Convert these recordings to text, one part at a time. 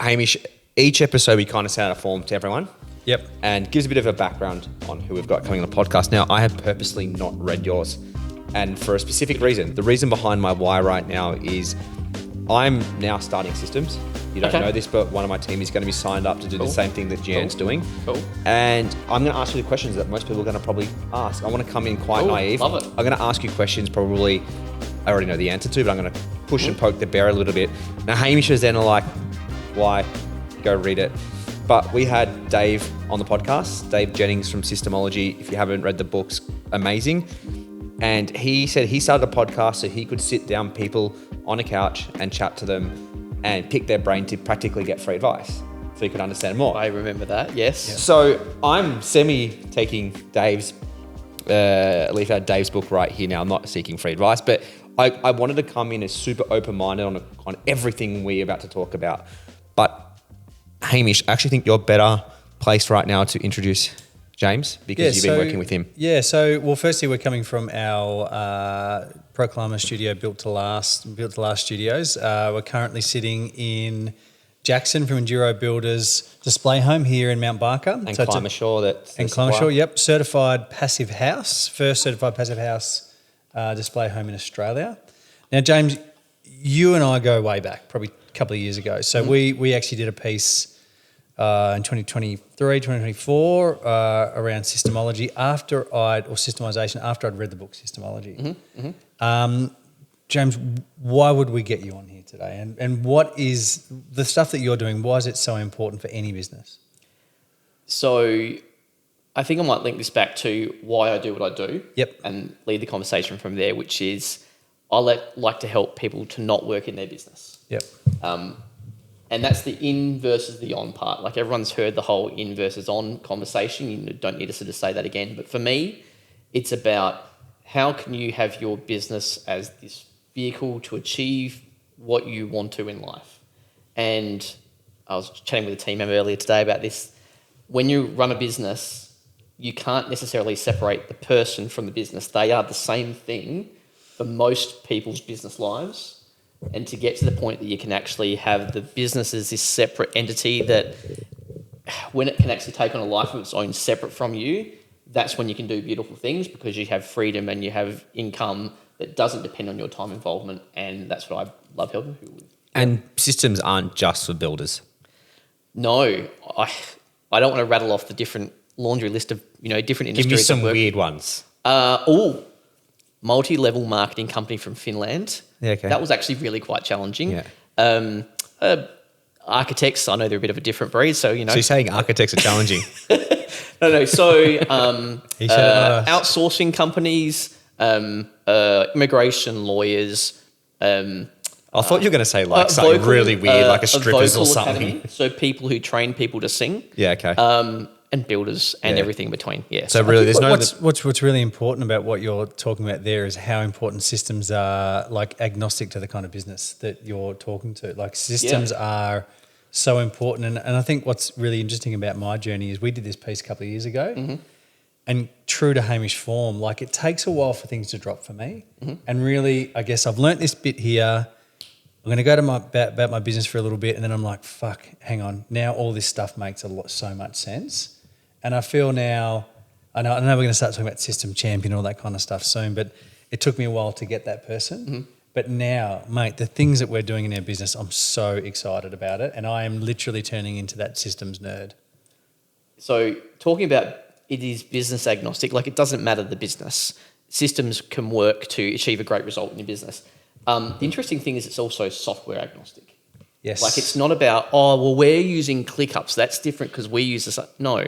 Hamish, each episode we kind of send out a form to everyone. Yep. And gives a bit of a background on who we've got coming on the podcast. Now, I have purposely not read yours, and for a specific reason. The reason behind my why right now is I'm now starting systems. You don't know this, but one of my team is going to be signed up to do the same thing that Jan's doing. Cool. And I'm going to ask you the questions that most people are going to probably ask. I want to come in quite naive. Love it. I'm going to ask you questions probably I already know the answer to, but I'm going to push and poke the bear a little bit. Now, Hamish is then like, why? Go read it. But we had Dave on the podcast, Dave Jennings from Systemology. If you haven't read the books, amazing. And he said he started a podcast so he could sit down people on a couch and chat to them and pick their brain to practically get free advice so you could understand more. I remember that, yes. Yeah. So I'm taking Dave's, leaf out Dave's book right here now. I'm not seeking free advice, but I wanted to come in as super open-minded on everything we're about to talk about. But Hamish, I actually think you're better placed right now to introduce James because you've been working with him. Yeah, so, well, firstly, we're coming from our Proclama studio, built to last studios. We're currently sitting in Jackson from Enduro Builders Display Home here in Mount Barker. And Climasure, yep. Certified passive house, first certified passive house display home in Australia. Now, James, you and I go way back, probably a couple of years ago. So we actually did a piece in 2024 around systemology Systemisation after I'd read the book Systemology. James, why would we get you on here today? And what is the stuff that you're doing, why is it so important for any business? So I think I might link this back to why I do what I do. Yep. And lead the conversation from there, which is I like to help people to not work in their business. Yep. And that's the in versus the on part. Like everyone's heard the whole in versus on conversation. You don't need to sort of say that again. But for me, it's about how can you have your business as this vehicle to achieve what you want to in life. And I was chatting with a team member earlier today about this. When you run a business, you can't necessarily separate the person from the business. They are the same thing for most people's business lives. And to get to the point that you can actually have the business as this separate entity that when it can actually take on a life of its own separate from you, that's when you can do beautiful things because you have freedom and you have income that doesn't depend on your time involvement. And that's what I love helping people with. And systems aren't just for builders. No, I don't want to rattle off the different laundry list of, different industries. Give me some weird ones. Multi-level marketing company from Finland. Yeah, okay. That was actually really quite challenging. Yeah. Architects, I know they're a bit of a different breed, so, So you're saying architects are challenging? No. So outsourcing companies, immigration lawyers. I thought you were going to say something really weird, like a strippers or something. Academy, so people who train people to sing. Yeah, okay. And builders and everything in between. Yeah. So really, there's what's really important about what you're talking about there is how important systems are, like agnostic to the kind of business that you're talking to. Like systems are so important, and I think what's really interesting about my journey is we did this piece a couple of years ago, and true to Hamish form, like it takes a while for things to drop for me, and really, I guess I've learnt this bit here. I'm going to go to about my business for a little bit, and then I'm like, fuck, hang on. Now all this stuff makes so much sense. And I feel now, I know we're going to start talking about system champion and all that kind of stuff soon, but it took me a while to get that person. But now, mate, the things that we're doing in our business, I'm so excited about it. And I am literally turning into that systems nerd. So talking about it is business agnostic, like it doesn't matter the business. Systems can work to achieve a great result in your business. The interesting thing is it's also software agnostic. Yes. Like it's not about, we're using ClickUp, so that's different because we use this. No,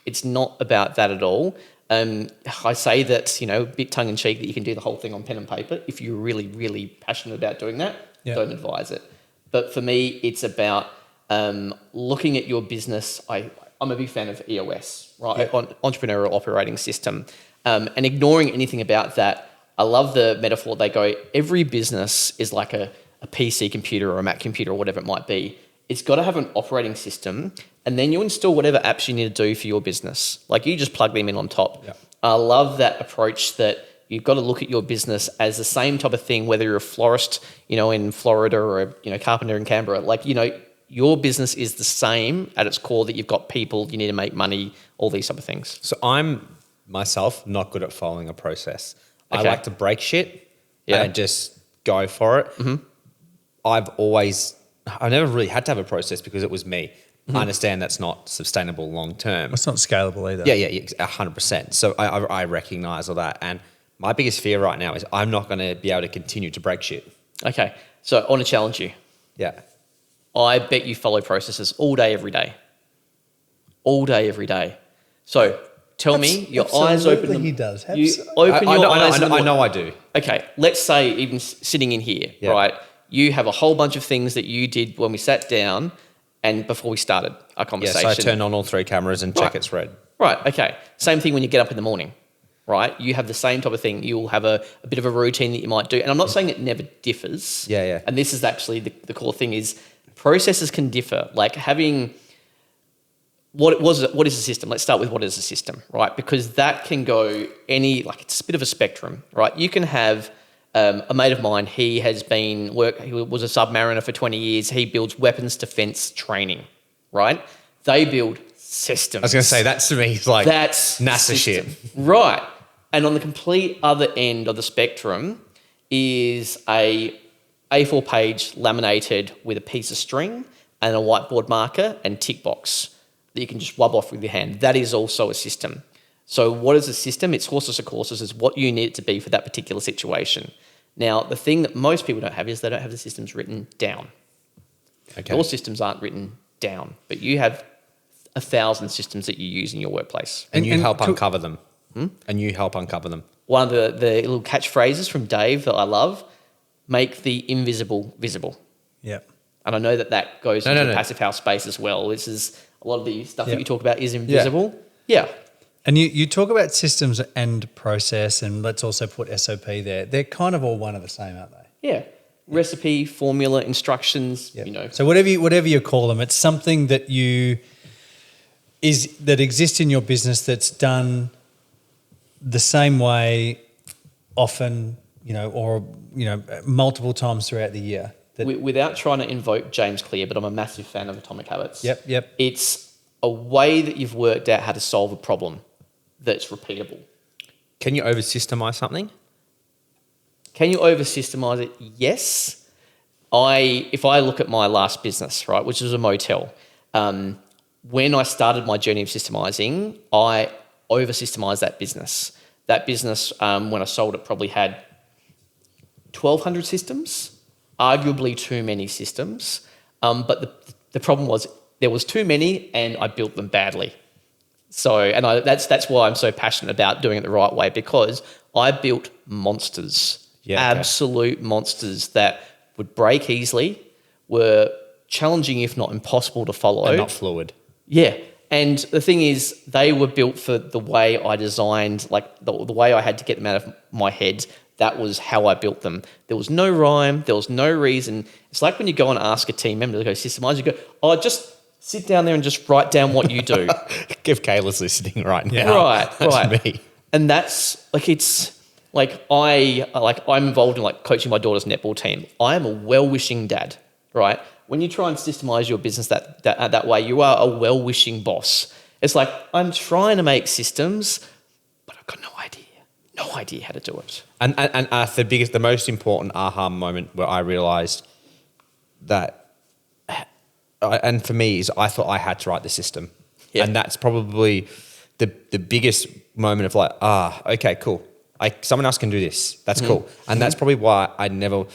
it's not about that at all. I say that, a bit tongue-in-cheek that you can do the whole thing on pen and paper. If you're really, really passionate about doing that, don't advise it. But for me, it's about looking at your business. I'm a big fan of EOS, right? Entrepreneurial Operating System. And ignoring anything about that, I love the metaphor. They go, every business is like a PC computer or a Mac computer or whatever it might be. It's got to have an operating system, and then you install whatever apps you need to do for your business. Like you just plug them in on top. Yep. I love that approach that you've got to look at your business as the same type of thing, whether you're a florist, in Florida or a carpenter in Canberra. Like, your business is the same at its core, that you've got people, you need to make money, all these type of things. So I'm myself not good at following a process. I Okay. like to break shit Yeah. and just go for it. Mm-hmm. I never really had to have a process because it was me. I understand that's not sustainable long term. It's not scalable either. Yeah, 100%. So I recognize all that. And my biggest fear right now is I'm not going to be able to continue to break shit. Okay, so I want to challenge you. Yeah. I bet you follow processes all day, every day. All day, every day. So tell me, your eyes open. Absolutely he does. You open your eyes. I know I do. Okay, let's say even sitting in here, Yeah. right? You have a whole bunch of things that you did when we sat down and before we started our Yeah, conversation. so I turn on all 3 cameras and check Right. it's red. Right, okay. Same thing when you get up in the morning, right? You have the same type of thing. You'll have a bit of a routine that you might do. And I'm not saying it never differs. Yeah. And this is actually the core thing is processes can differ. Like having... What is a system? Let's start with what is a system, right? Because that can go it's a bit of a spectrum, right? You can have a mate of mine, he was a submariner for 20 years. He builds weapons defense training, right? They build systems. I was going to say, that to me is like That's NASA shit. Right. And on the complete other end of the spectrum is a A4 page laminated with a piece of string and a whiteboard marker and tick box that you can just rub off with your hand. That is also a system. So what is a system? It's horses for courses. It's what you need it to be for that particular situation. Now, the thing that most people don't have is they don't have the systems written down. Okay. Your systems aren't written down, but you have 1,000 systems that you use in your workplace. And you And help cool. uncover them. And you help uncover them. One of the little catchphrases from Dave that I love, make the invisible visible. Yeah. And I know that goes into No. the passive house space as well. This is a lot of the stuff Yeah. that you talk about is invisible. Yeah. And you talk about systems and process, and let's also put SOP there. They're kind of all one and the same, aren't they? Yeah. Recipe, formula, instructions, Yep. So whatever you call them, it's something that that exists in your business that's done the same way often, or multiple times throughout the year. Without trying to invoke James Clear, but I'm a massive fan of Atomic Habits. Yep. It's a way that you've worked out how to solve a problem that's repeatable. Can you over-systemize something? Can you over-systemize it? Yes. If I look at my last business, right, which was a motel, when I started my journey of systemizing, I over-systemized that business. That business, when I sold it, probably had 1,200 systems, arguably too many systems. But the problem was there was too many and I built them badly. So, that's why I'm so passionate about doing it the right way, because I built monsters, absolute monsters that would break easily, were challenging if not impossible to follow. And not fluid. Yeah. And the thing is, they were built for the way I designed, like the way I had to get them out of my head. That was how I built them. There was no rhyme. There was no reason. It's like when you go and ask a team member to go systemize, you go, just sit down there and just write down what you do. If Kayla's listening right now. Right. That's me. And that's I'm involved in coaching my daughter's netball team. I am a well-wishing dad, right? When you try and systemize your business that way, you are a well-wishing boss. It's like, I'm trying to make systems, but I've got no idea how to do it. And the most important aha moment where I realized that, and for me, is I thought I had to write the system. Yeah. And that's probably the biggest moment of okay, cool. Someone else can do this. That's cool. And that's probably why I never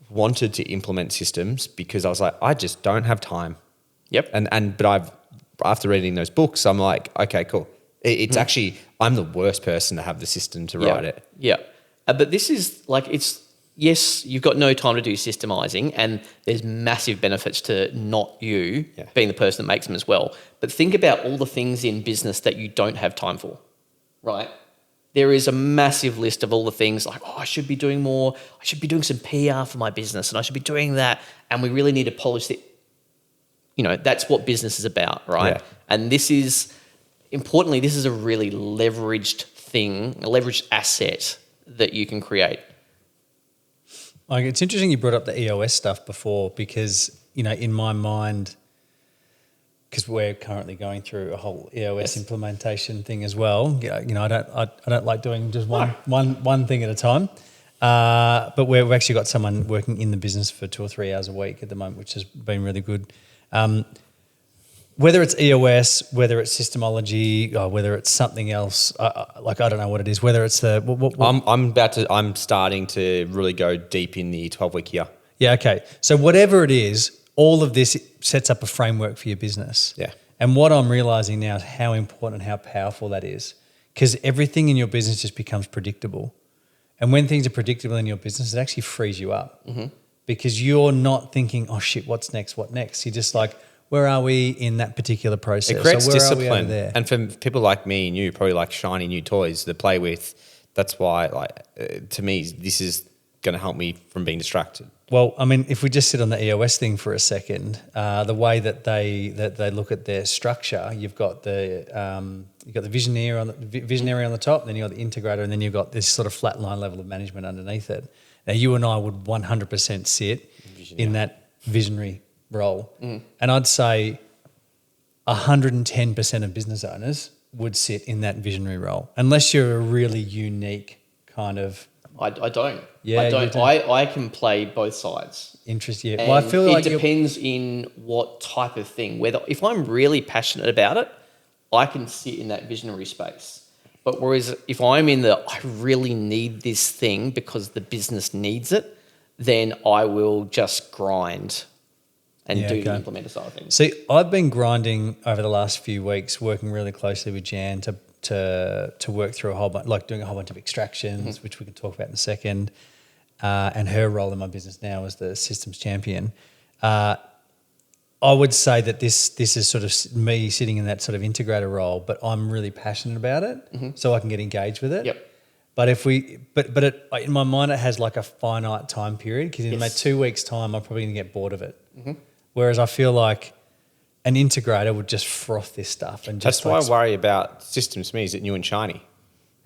wanted to implement systems, because I was like, I just don't have time. Yep. But after reading those books, I'm like, okay, cool. It's actually, I'm the worst person to have the system to write it. Yeah. But this is yes, you've got no time to do systemizing, and there's massive benefits to not you being the person that makes them as well. But think about all the things in business that you don't have time for, right? There is a massive list of all the things I should be doing more. I should be doing some PR for my business, and I should be doing that. And we really need to polish it. That's what business is about, right? Yeah. And this is a really leveraged thing, a leveraged asset that you can create. It's interesting you brought up the EOS stuff before, because, in my mind, because we're currently going through a whole EOS implementation thing as well. I don't like doing just one thing at a time. But we've actually got someone working in the business for 2 or 3 hours a week at the moment, which has been really good. Whether it's EOS, whether it's systemology, or whether it's something else, I don't know what it is. Whether it's the I'm starting to really go deep in the 12-week year. Yeah. Okay. So whatever it is, all of this sets up a framework for your business. Yeah. And what I'm realizing now is how important and how powerful that is, because everything in your business just becomes predictable. And when things are predictable in your business, it actually frees you up because you're not thinking, oh shit, what's next? What next? You're just like, where are we in that particular process? It creates where discipline. Are we over there? And for people like me and you, probably like shiny new toys to play with. That's why, to me, this is going to help me from being distracted. Well, I mean, if we just sit on the EOS thing for a second, the way that they look at their structure, you've got the visionary on the top, then you've got the integrator, and then you've got this sort of flat line level of management underneath it. Now, you and I would 100% sit in that visionary role, and I'd say 110% of business owners would sit in that visionary role, unless you're a really unique kind of. I don't. Yeah, I don't. I can play both sides. Interest, yeah. And well, I feel like it depends in what type of thing. Whether if I'm really passionate about it, I can sit in that visionary space. But whereas if I'm in the I really need this thing because the business needs it, then I will just grind and do the implementer side of things. See, I've been grinding over the last few weeks, working really closely with Jan to work through a whole bunch, like doing a whole bunch of extractions, which we can talk about in a second, and her role in my business now as the systems champion. I would say that this is sort of me sitting in that sort of integrator role, but I'm really passionate about it, so I can get engaged with it. Yep. But in my mind, it has like a finite time period because in about 2 weeks' time, I'm probably going to get bored of it. Whereas I feel like an integrator would just froth this stuff and just. That's why I worry about systems to me is it new and shiny,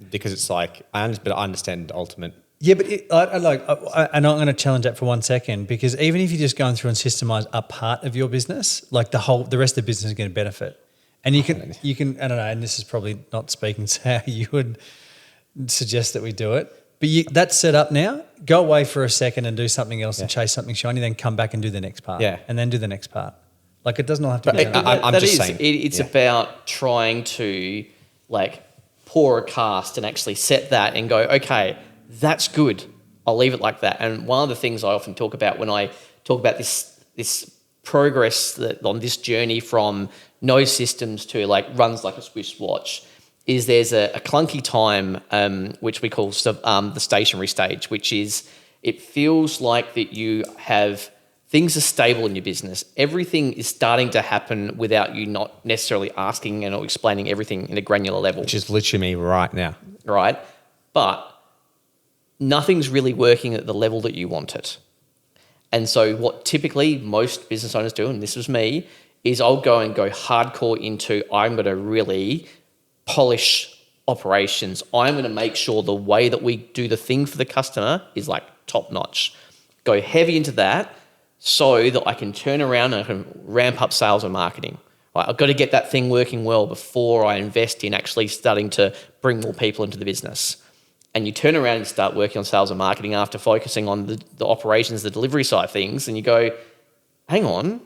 because it's like I understand the ultimate. Yeah, but and I'm going to challenge that for 1 second, because even if you're just going through and systemize a part of your business, like the rest of the business is going to benefit, and you can I don't know, and this is probably not speaking to how you would suggest that we do it, but that's set up now. Go away for a second and do something else and chase something shiny, then come back and do the next part, and then do the next part. Like, it does not have to be. I'm just saying. It's about trying to like pour a cast and actually set that and go, okay, that's good. I'll leave it like that. And one of the things I often talk about when I talk about this progress that on this journey from no systems to like runs like a Swiss watch is there's a clunky time which we call the stationary stage, which is it feels like that you have. Things are stable in your business. Everything is starting to happen without you not necessarily asking and or explaining everything in a granular level. Which is literally me right now. Right? But nothing's really working at the level that you want it. And so what typically most business owners do, and this was me, is I'll go hardcore into I'm going to really polish operations. I'm going to make sure the way that we do the thing for the customer is like top notch. Go heavy into that, so that I can turn around and I can ramp up sales and marketing. Right? I've got to get that thing working well before I invest in actually starting to bring more people into the business. And you turn around and start working on sales and marketing after focusing on the operations, the delivery side of things, and you go, hang on,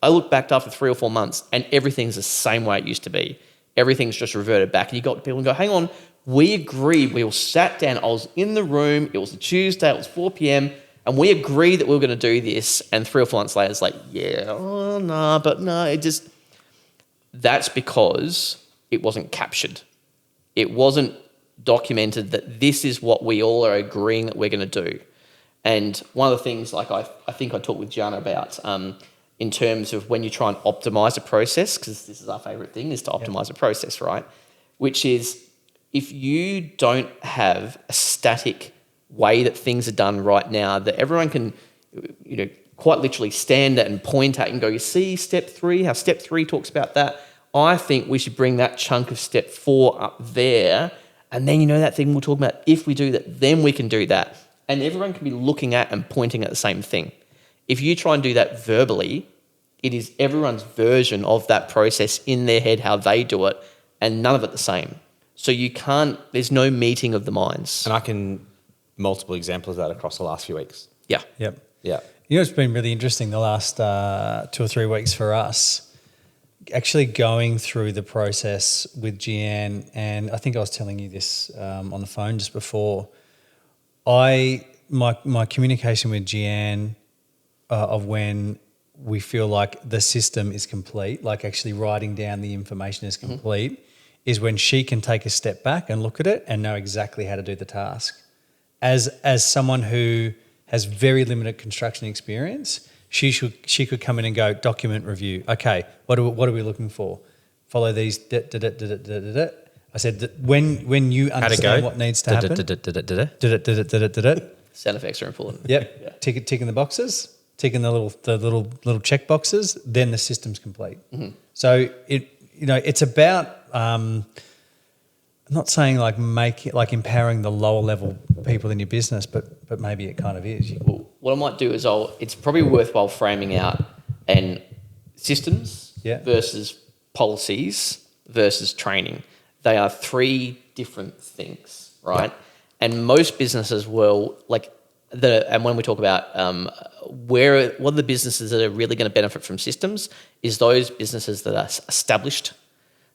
I look back after 3 or 4 months and everything's the same way it used to be. Everything's just reverted back. And you got people and go, hang on, we agreed, we all sat down, I was in the room, it was a Tuesday, it was 4 p.m, and we agreed that we were going to do this, and 3 or 4 months later, it's like, that's because it wasn't captured. It wasn't documented that this is what we all are agreeing that we're going to do. And one of the things, like I think I talked with Gianna about, in terms of when you try and optimize a process, because this is our favorite thing, is to optimize a process, right? Which is if you don't have a static way that things are done right now that everyone can, quite literally stand at and point at and go, you see step 3, how step 3 talks about that? I think we should bring that chunk of step 4 up there. And then that thing we'll talk about, if we do that, then we can do that. And everyone can be looking at and pointing at the same thing. If you try and do that verbally, It is everyone's version of that process in their head, how they do it, and none of it the same. So you can't, there's no meeting of the minds. And I can multiple examples of that across the last few weeks. Yeah. Yep. Yeah. You know, it's been really interesting the last 2 or 3 weeks for us, actually going through the process with Gianne, and I think I was telling you this on the phone just before. My communication with Gianne of when we feel like the system is complete, like actually writing down the information is complete, is when she can take a step back and look at it and know exactly how to do the task. As someone who has very limited construction experience, she could come in and go, document review. Okay, what are we looking for? Follow these. I said that when you understand what needs to happen. Sound effects are important. Yep. Yeah. Ticking the boxes, ticking the little check boxes, then the system's complete. So it's about I'm not saying like empowering the lower level people in your business, but maybe it kind of is. Well, what I might do is it's probably worthwhile framing out and systems versus policies versus training. They are 3 different things, right? Yeah. And most businesses will and when we talk about what are the businesses that are really going to benefit from systems is those businesses that are established.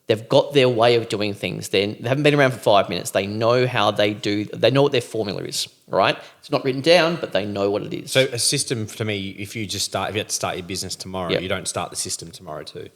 They've got their way of doing things. They haven't been around for 5 minutes. They know how they do. They know what their formula is, right? It's not written down, but they know what it is. So a system for me, if you had to start your business tomorrow, you don't start the system tomorrow too.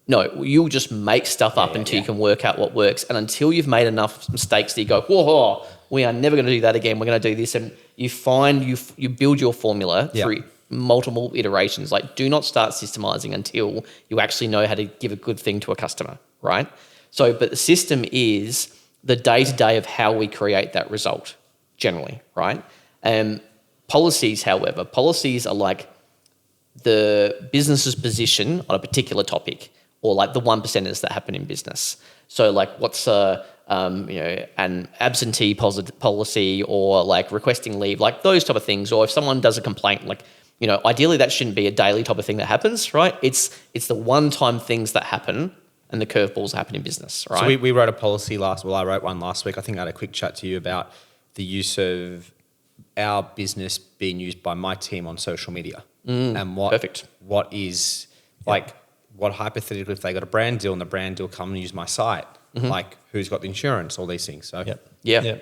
No, you'll just make stuff up until you can work out what works. And until you've made enough mistakes that you go, whoa, we are never going to do that again. We're going to do this. And you find you build your formula through multiple iterations. Like, do not start systemizing until you actually know how to give a good thing to a customer, right? So, but the system is the day-to-day of how we create that result, generally, right? Policies, however, are like the business's position on a particular topic, or like the 1%ers that happen in business. So like what's an absentee policy, or like requesting leave, like those type of things. Or if someone does a complaint, like, ideally that shouldn't be a daily type of thing that happens, right? It's the one-time things that happen and the curveballs happen in business, right? So we wrote a policy I wrote one last week. I think I had a quick chat to you about the use of our business being used by my team on social media. And what is like, what hypothetically if they got a brand deal and the brand deal come and use my site, like who's got the insurance, all these things. So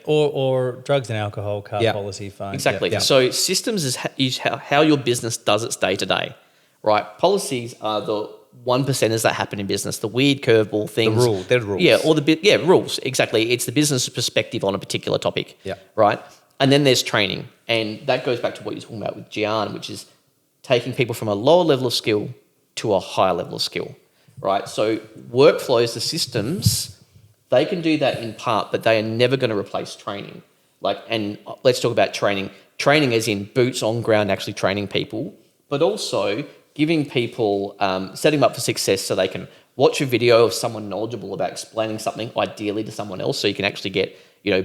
or drugs and alcohol, car policy, phone. Exactly. So systems is how your business does its day to day, right? Policies are the 1%ers that happen in business, the weird curveball things. They're rules. Yeah, or rules. Exactly. It's the business perspective on a particular topic. Yeah. Right. And then there's training, and that goes back to what you're talking about with Gian, which is taking people from a lower level of skill to a higher level of skill, right? So workflows, the systems, they can do that in part, but they are never going to replace training. And let's talk about training. Training as in boots on ground, actually training people, but also giving people, setting them up for success so they can watch a video of someone knowledgeable about explaining something, ideally to someone else, so you can actually get,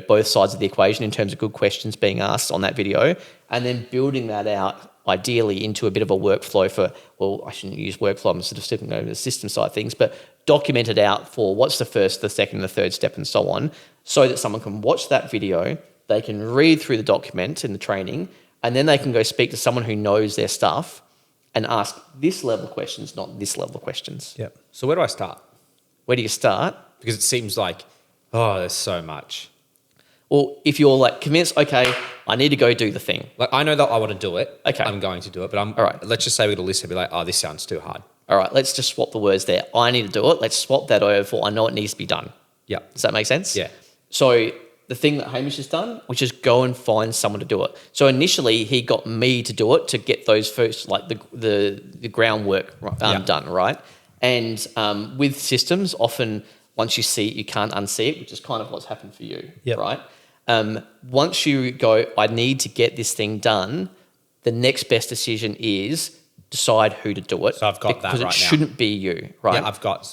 both sides of the equation in terms of good questions being asked on that video, and then building that out ideally into a bit of a workflow I shouldn't use workflow, I'm sort of stepping over the system side of things, but document it out for what's the first, the second, the third step and so on, so that someone can watch that video, they can read through the document in the training, and then they can go speak to someone who knows their stuff and ask this level of questions, not this level of questions. Yep. So where do I start? Where do you start? Because it seems like, there's so much. Or if you're like convinced, okay, I need to go do the thing. Like, I know that I want to do it. Okay. I'm going to do it, but all right. Let's just say we got a list and be like, this sounds too hard. All right, let's just swap the words there. I need to do it. Let's swap that over for I know it needs to be done. Yeah. Does that make sense? Yeah. So the thing that Hamish has done, which is go and find someone to do it. So initially he got me to do it to get those first, like the groundwork done, right? And with systems, often once you see it, you can't unsee it, which is kind of what's happened for you, right? Once you go, I need to get this thing done, the next best decision is decide who to do it. So I've got that right now. Because it shouldn't be you, right? Yeah, I've got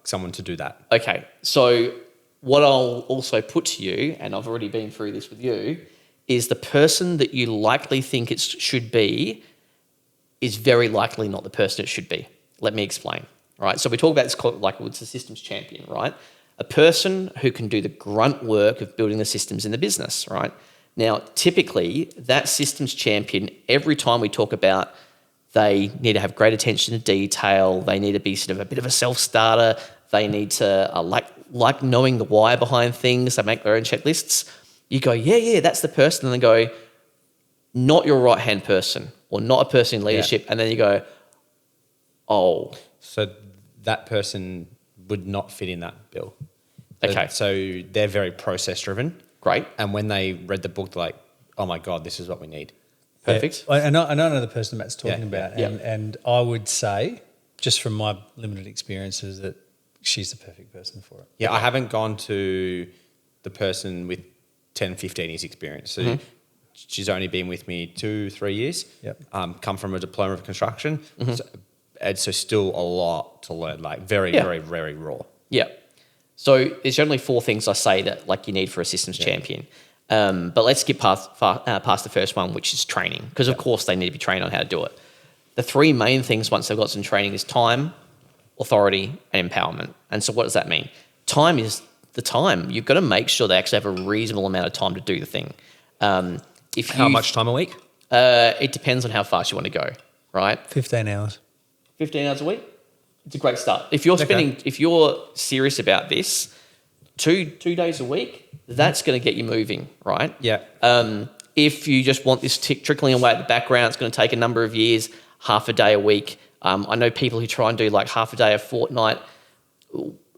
someone to do that. Okay, so what I'll also put to you, and I've already been through this with you, is the person that you likely think it should be is very likely not the person it should be. Let me explain. Right. So we talk about this like it's a systems champion, right? A person who can do the grunt work of building the systems in the business, right? Now, typically, that systems champion, every time we talk about they need to have great attention to detail, they need to be sort of a bit of a self-starter, they need to like knowing the why behind things, they make their own checklists. You go, yeah, that's the person. And then go, not your right-hand person or not a person in leadership. Yeah. And then you go, oh. So that person would not fit in that bill. Okay. So they're very process-driven. Great. And when they read the book, they're like, oh my God, this is what we need. Perfect. Yeah. I know another person Matt's talking about. And I would say, just from my limited experiences, that she's the perfect person for it. Yeah, I haven't gone to the person with 10, 15 years experience. So she's only been with me 2-3 years. Yep. Come from a diploma of construction. So still a lot to learn, like very, very raw. Yeah. So there's generally 4 things I say that like you need for a systems champion. But let's skip past the first one, which is training, because of course they need to be trained on how to do it. The 3 main things once they've got some training is time, authority, and empowerment. And so what does that mean? Time is the time. You've got to make sure they actually have a reasonable amount of time to do the thing. How much time a week? It depends on how fast you want to go, right? 15 hours. 15 hours a week? It's a great start. If you're if you're serious about this, two days a week, that's going to get you moving, right? Yeah. If you just want this trickling away at the background, it's going to take a number of years, half a day a week. I know people who try and do like half a day a fortnight.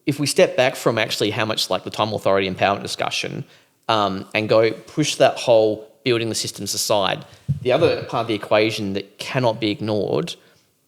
If we step back from actually how much like the time, authority, empowerment discussion and go push that whole building the systems aside, the other part of the equation that cannot be ignored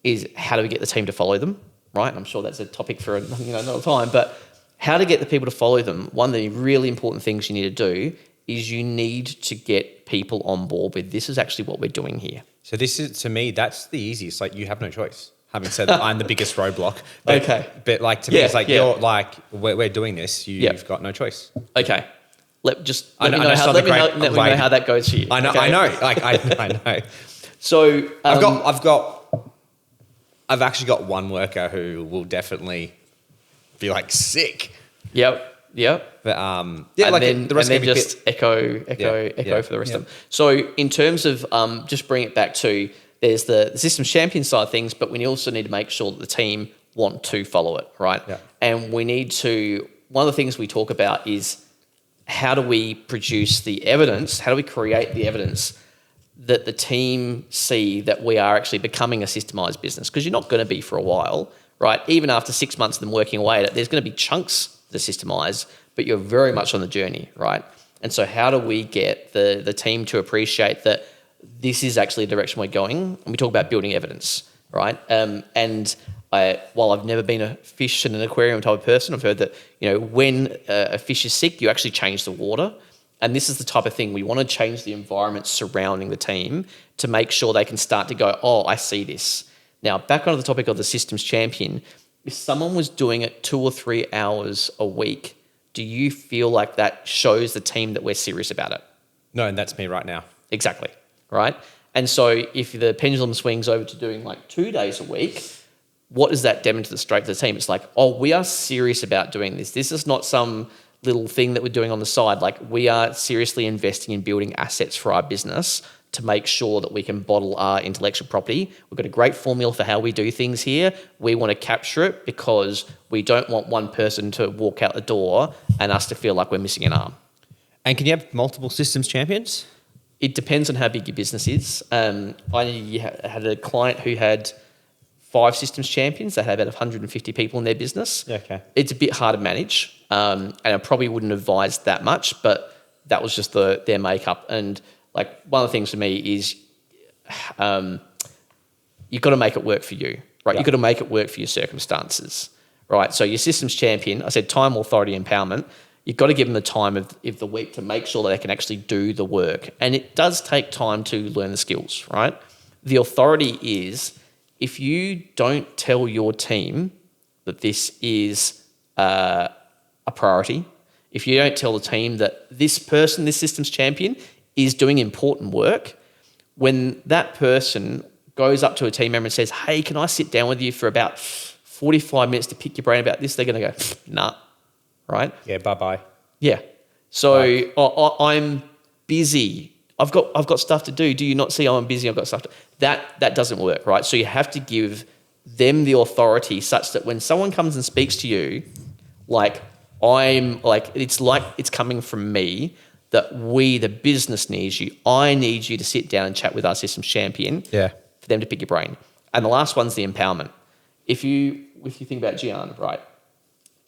is how do we get the team to follow them, right? I'm sure that's a topic for another time, but how to get the people to follow them. One of the really important things you need to do is you need to get people on board with this is actually what we're doing here. So this is, to me, that's the easiest. Like you have no choice. Having said that, I'm the biggest roadblock. But, okay. But like to me, it's like you're like we're doing this. You've got no choice. Okay. Let me know how that goes for you. I know. Okay? I know. Like I know. So I've actually got one worker who will definitely be like sick. But and like then the rest of just echo for the rest of them. So in terms of just bring it back to there's the systems champion side of things, but we also need to make sure that the team want to follow it, right? Yeah. And we need to, one of the things we talk about is how do we produce the evidence? How do we create the evidence that the team see that we are actually becoming a systemized business? Because you're not going to be for a while, right? Even after 6 months of them working away at it, there's going to be chunks that are systemized, but you're very much on the journey, right? And so how do we get the team to appreciate that this is actually the direction we're going? And we talk about building evidence, right? While I've never been a fish in an aquarium type of person, I've heard that, when a fish is sick, you actually change the water. And this is the type of thing we want to change the environment surrounding the team to make sure they can start to go, oh, I see this. Now, back onto the topic of the systems champion, if someone was doing it 2 or 3 hours a week, do you feel like that shows the team that we're serious about it? No, and that's me right now. Exactly, right? And so if the pendulum swings over to doing like 2 days a week, what does that demonstrate to the team? It's like, oh, we are serious about doing this. This is not some little thing that we're doing on the side. Like we are seriously investing in building assets for our business to make sure that we can bottle our intellectual property. We've got a great formula for how we do things here. We want to capture it because we don't want one person to walk out the door and us to feel like we're missing an arm. And can you have multiple systems champions? It depends on how big your business is. I had a client who had 5 systems champions that had about 150 people in their business. Okay. It's a bit hard to manage, and I probably wouldn't advise that much, but that was just their makeup. And like one of the things for me is you've got to make it work for you, right? You've got to make it work for your circumstances, right? So your systems champion, I said time, authority, empowerment. You've got to give them the time of the week to make sure that they can actually do the work. And it does take time to learn the skills, right? The authority is if you don't tell your team that this is a priority, if you don't tell the team that this systems champion, is doing important work, when that person goes up to a team member and says, hey, can I sit down with you for about 45 minutes to pick your brain about this? They're going to go, nah, right? Yeah, bye-bye. Yeah. So I'm busy. I've got stuff to do. Do you not see I'm busy? I've got stuff to... That doesn't work, right? So you have to give them the authority such that when someone comes and speaks to you, it's coming from me, that we, the business, needs you. I need you to sit down and chat with our systems champion for them to pick your brain. And the last one's the empowerment. If you think about Gian, right,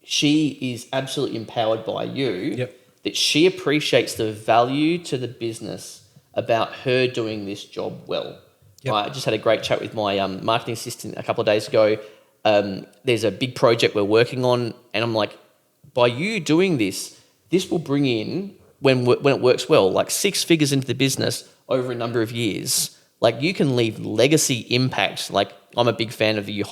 she is absolutely empowered by you, that she appreciates the value to the business about her doing this job well. I just had a great chat with my marketing assistant a couple of days ago. There's a big project we're working on, and I'm like, by you doing this will bring in, when it works well, like 6 figures into the business over a number of years. Like, you can leave legacy impact. Like, I'm a big fan of you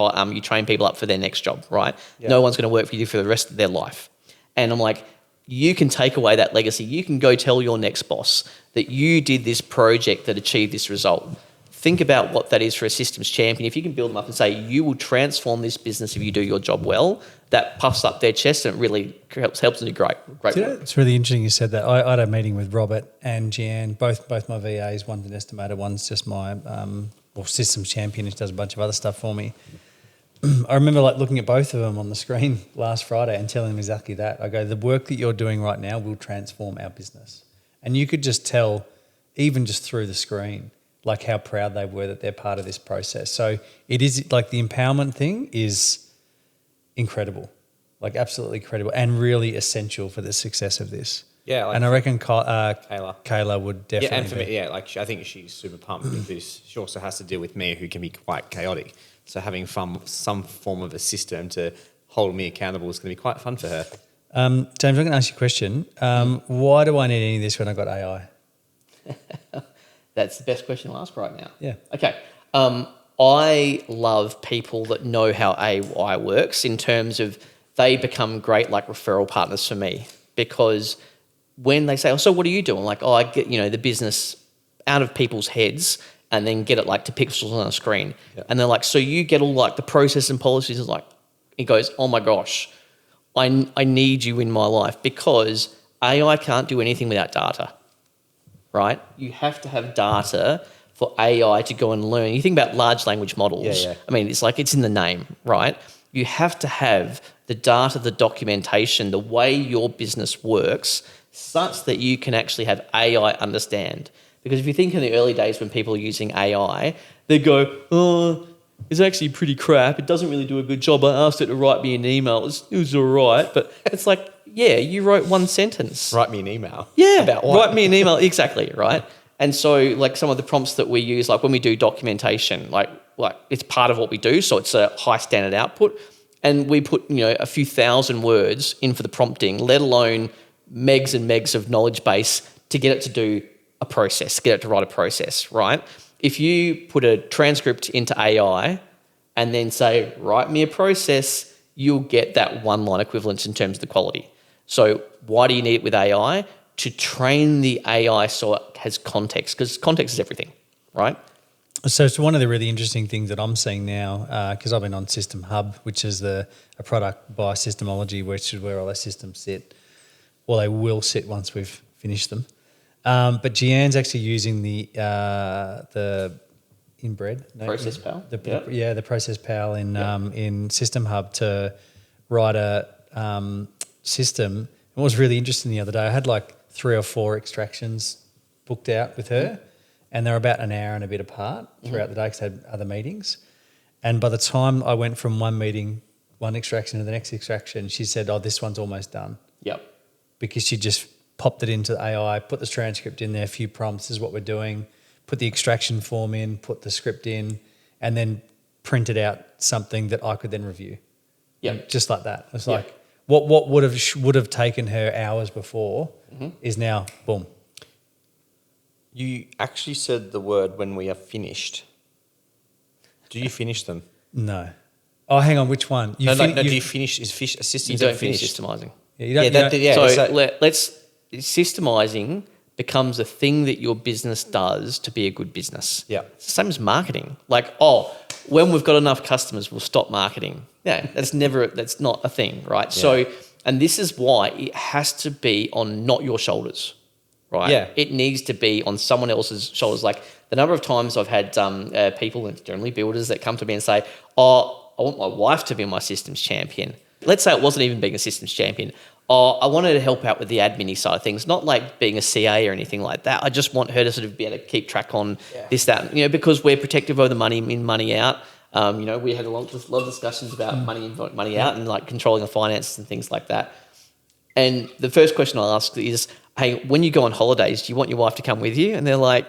train people up for their next job, right? No one's going to work for you for the rest of their life. And I'm like, you can take away that legacy. You can go tell your next boss that you did this project that achieved this result. Think about what that is for a systems champion. If you can build them up and say, you will transform this business if you do your job well, that puffs up their chest and it really helps them do great work. It's really interesting you said that. I had a meeting with Robert and Jan, both my VAs. One's an estimator, one's just my systems champion, who does a bunch of other stuff for me. I remember looking at both of them on the screen last Friday and telling them exactly that. I go, the work that you're doing right now will transform our business. And you could just tell, even just through the screen, like how proud they were that they're part of this process. So it is like the empowerment thing is incredible, like absolutely incredible, and really essential for the success of this. Yeah, and I reckon Kayla would definitely. Yeah, and for me, I think she's super pumped because she also has to deal with me, who can be quite chaotic. So having some form of a system to hold me accountable is going to be quite fun for her. James, I'm going to ask you a question. Why do I need any of this when I've got AI? That's the best question to ask right now. Yeah. Okay. I love people that know how AI works, in terms of they become great referral partners for me, because when they say, so what are you doing? I get, the business out of people's heads and then get it to pixels on a screen. Yeah. And they're like, so you get all the process and policies. It goes, oh my gosh, I need you in my life, because AI can't do anything without data. Right? You have to have data for AI to go and learn. You think about large language models. Yeah. I mean, it's in the name, right? You have to have the data, the documentation, the way your business works, such that you can actually have AI understand. Because if you think in the early days when people are using AI, they go, oh, it's actually pretty crap. It doesn't really do a good job. I asked it to write me an email. It was all right. But it's yeah, you wrote one sentence. Write me an email. Yeah, about what? Write me an email. Exactly, right? And so some of the prompts that we use, when we do documentation, it's part of what we do, so it's a high standard output. And we put, a few thousand words in for the prompting, let alone megs and megs of knowledge base to get it to do a process, get it to write a process, right? If you put a transcript into AI and then say, write me a process, you'll get that one-line equivalence in terms of the quality. So why do you need it with AI? To train the AI so it has context, because context is everything, right? So it's one of the really interesting things that I'm seeing now, because I've been on SystemHUB, which is a product by Systemology, which is where all our systems sit. Well, they will sit once we've finished them. But Gianne's actually using the inbred Process Pal. The Process Pal in SystemHUB to write a system. It was really interesting the other day. I had 3 or 4 extractions booked out with her, and they're about an hour and a bit apart throughout the day because I had other meetings. And by the time I went from one meeting, one extraction to the next extraction, she said, oh, this one's almost done. Yep. Because she just popped it into AI, put the transcript in there, a few prompts, this is what we're doing, put the extraction form in, put the script in, and then printed out something that I could then review. Yeah. Just like that. It's what would have taken her hours before is now boom. You actually said the word when we are finished. Do you finish them? No. Oh, hang on. Which one? Do you finish? Is systems you don't finished? Systemising. Yeah, you don't. Let's Systemising becomes a thing that your business does to be a good business. Yeah. It's the same as marketing. Like, when we've got enough customers, we'll stop marketing. Yeah, that's not a thing, right? Yeah. So, and this is why it has to be on not your shoulders, right? Yeah. It needs to be on someone else's shoulders. Like the number of times I've had people, and generally builders, that come to me and say, I want my wife to be my systems champion. Let's say it wasn't even being a systems champion. I wanted to help out with the admin side of things, not like being a CA or anything like that. I just want her to sort of be able to keep track on this, that, because we're protective of the money in, money out. We had a lot of discussions about money in, money out, and like controlling the finances and things like that. And the first question I ask is, hey, when you go on holidays, do you want your wife to come with you? And they're like,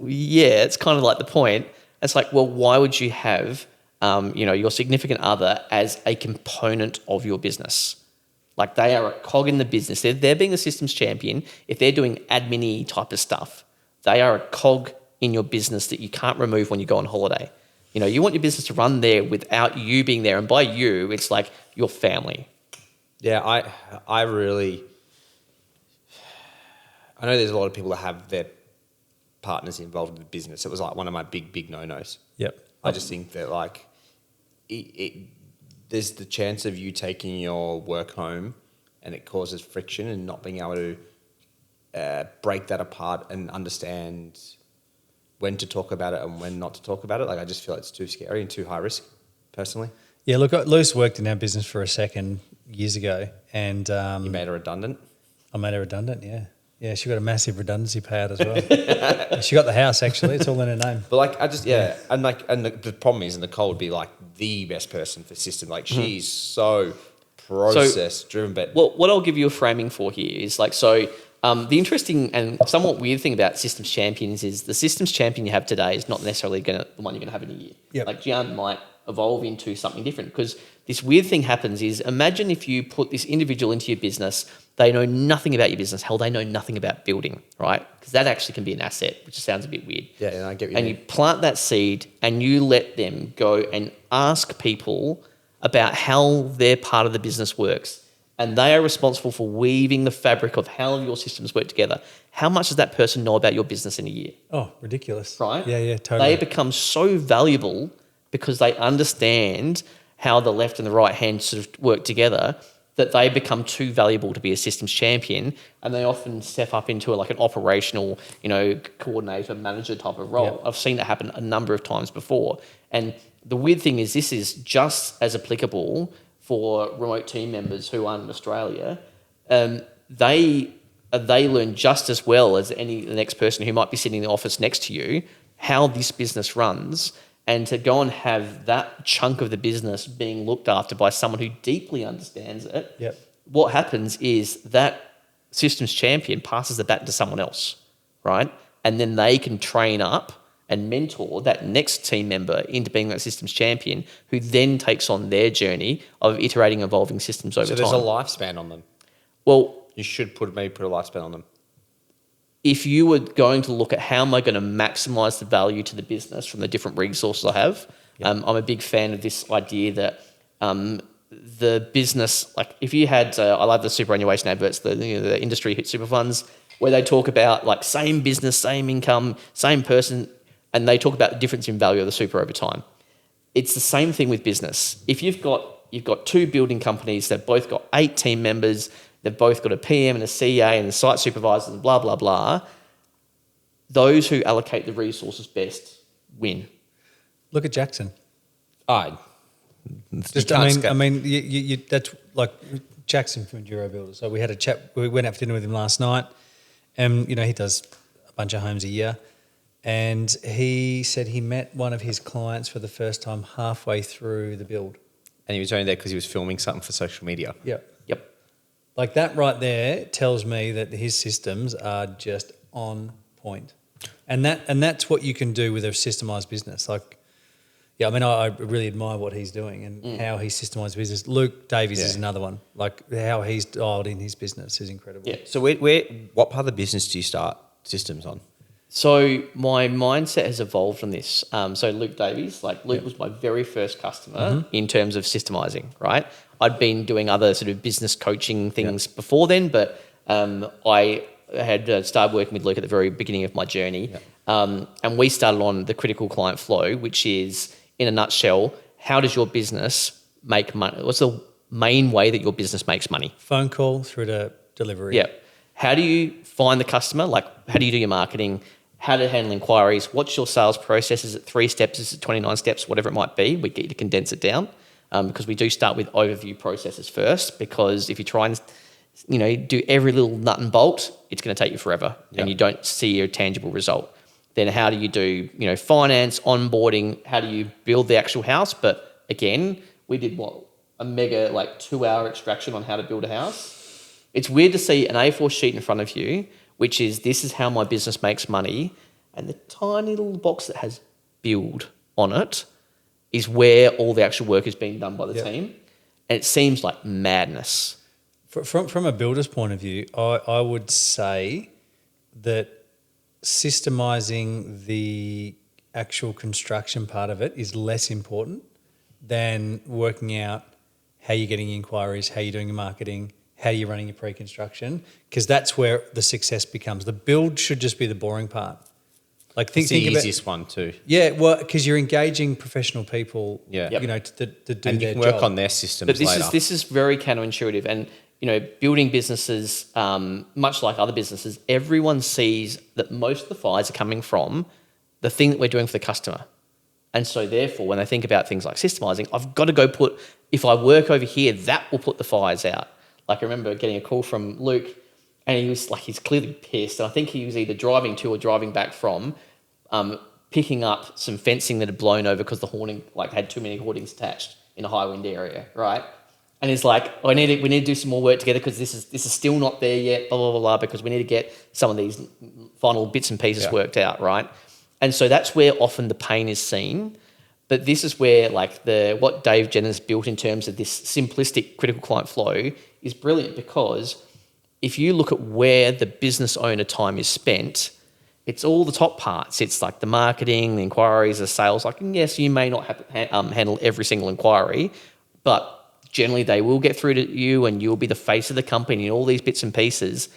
yeah, it's kind of like the point. It's like, well, why would you have, your significant other as a component of your business? Like, they are a cog in the business. They're being a systems champion. If they're doing admin-y type of stuff, they are a cog in your business that you can't remove when you go on holiday. You want your business to run there without you being there. And by you, it's like your family. Yeah, I know there's a lot of people that have their partners involved in the business. It was like one of my big no-nos. Yep. I just think that like there's the chance of you taking your work home and it causes friction and not being able to break that apart and understand when to talk about it and when not to talk about it. Like, I just feel it's too scary and too high risk, personally. Yeah, look, Luce worked in our business for a second years ago, and You made her redundant? I made her redundant, yeah. Yeah, she got a massive redundancy payout as well. She got the house, actually. It's all in her name. But like, and the problem is, Nicole would be like the best person for system. Like, she's so process driven. But what I'll give you a framing for here is like, the interesting and somewhat weird thing about systems champions is the systems champion you have today is not necessarily the one you're going to have in a year. Yep. Like, Gian might evolve into something different, because this weird thing happens is, imagine if you put this individual into your business, they know nothing about your business. Hell, they know nothing about building, right? Because that actually can be an asset, which sounds a bit weird. yeah, and I get what you And mean. you plant that seed and you let them go and ask people about how their part of the business works. And they are responsible for weaving the fabric of how your systems work together. How much does that person know about your business in a year? Oh, ridiculous. Right? Yeah, totally. They become so valuable because they understand how the left and the right hand sort of work together, that they become too valuable to be a systems champion, and they often step up into like an operational, coordinator, manager type of role. Yep. I've seen that happen a number of times before. And the weird thing is, this is just as applicable for remote team members who aren't in Australia. They learn just as well as the next person who might be sitting in the office next to you how this business runs, and to go and have that chunk of the business being looked after by someone who deeply understands it. Yep. What happens is that systems champion passes the baton to someone else, right? And then they can train up and mentor that next team member into being that systems champion, who then takes on their journey of iterating, evolving systems over time. So there's a lifespan on them. Well, You should maybe put a lifespan on them. if you were going to look at how am I going to maximize the value to the business from the different resources I have, I'm a big fan of this idea that the business, like if you had, I love the superannuation adverts, the industry hit super funds, where they talk about like same business, same income, same person, and they talk about the difference in value of the super over time. It's the same thing with business. If you've got two building companies, they've both got 8 team members, they've both got a PM and a CA and the site supervisors and blah, blah, blah. Those who allocate the resources best win. Look at Jackson. I mean, you that's like Jackson from Enduro Builders. So we had a chat. We went out for dinner with him last night, and he does a bunch of homes a year. And he said he met one of his clients for the first time halfway through the build. And he was only there because he was filming something for social media. Yep. Yep. Like that right there tells me that his systems are just on point. And that's what you can do with a systemised business. Like, yeah, I mean, I really admire what he's doing and how he systemised business. Luke Davies is another one. Like how he's dialed in his business is incredible. Yeah. So what part of the business do you start systems on? So my mindset has evolved on this. So Luke Davies, Luke was my very first customer in terms of systemising, right? I'd been doing other sort of business coaching things before then, but I had started working with Luke at the very beginning of my journey, and we started on the critical client flow, which is, in a nutshell, how does your business make money? What's the main way that your business makes money? Phone call through to delivery. Yeah. How do you find the customer? Like, how do you do your marketing? How to handle inquiries? What's your sales process? Is it 3 steps? Is it 29 steps? Whatever it might be, we get you to condense it down, because we do start with overview processes first, because if you try and do every little nut and bolt, it's going to take you forever and you don't see a tangible result. Then how do you do, finance, onboarding? How do you build the actual house? But again, we did a mega 2-hour extraction on how to build a house. It's weird to see an A4 sheet in front of you, which is, this is how my business makes money. And the tiny little box that has build on it is where all the actual work is being done by the team. And it seems like madness. From a builder's point of view, I would say that systemizing the actual construction part of it is less important than working out how you're getting inquiries, how you're doing your marketing, how you're running your pre-construction, because that's where the success becomes. The build should just be the boring part. Like think the about, easiest one too. Yeah, well, because you're engaging professional people, Yeah. to do And you their can work job. on their systems But later. this is very counterintuitive, and building businesses, much like other businesses, everyone sees that most of the fires are coming from the thing that we're doing for the customer. And so therefore, when they think about things like systemizing, I've got to go if I work over here, that will put the fires out. Like, I remember getting a call from Luke, and he was he's clearly pissed. And I think he was either driving to or driving back from picking up some fencing that had blown over because the hoarding, had too many hoardings attached in a high wind area, right? And he's like, we need to do some more work together because this is still not there yet, blah, blah, blah, blah, because we need to get some of these final bits and pieces worked out, right? And so that's where often the pain is seen. But this is where what Dave Jenner's built in terms of this simplistic critical client flow is brilliant, because if you look at where the business owner time is spent, it's all the top parts. It's like the marketing, the inquiries, the sales. Yes, you may not handle every single inquiry, but generally they will get through to you and you'll be the face of the company and all these bits and pieces.